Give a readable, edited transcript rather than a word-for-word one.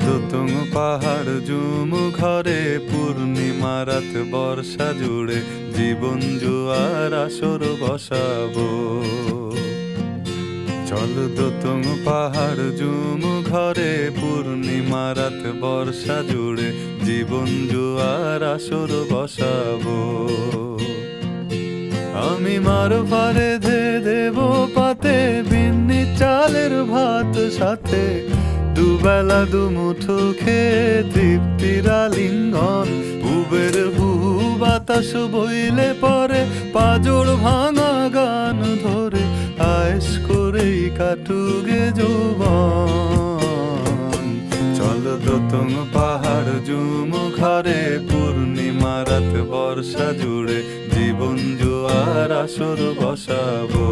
দোতং পাহাড় জুম ঘরে পূর্ণিমা রাত বর্ষা জুড়ে জীবন জুয়ার আসর বসাবো। চল দোতং পাহাড় জুম ঘরে পূর্ণিমা রাত বর্ষা জুড়ে জীবন জুয়ার আসর বসাবো। আমি মার ফারে ধে দেব পাতে বিন্নি চালের ভাত সাথে দুবেলা দুমুঠো খেয়ে তৃপ্তির আলিঙ্গন। উবের হুহু বাতাস বইলে পরে পাজর ভাঙা গান ধরে আয়েশ করেই কাটুগে যৌবন। চল দোতং পাহাড় জুম ঘরে পূর্ণিমা রাত বর্ষা জুড়ে জীবন জুয়ার আসর বসাবো।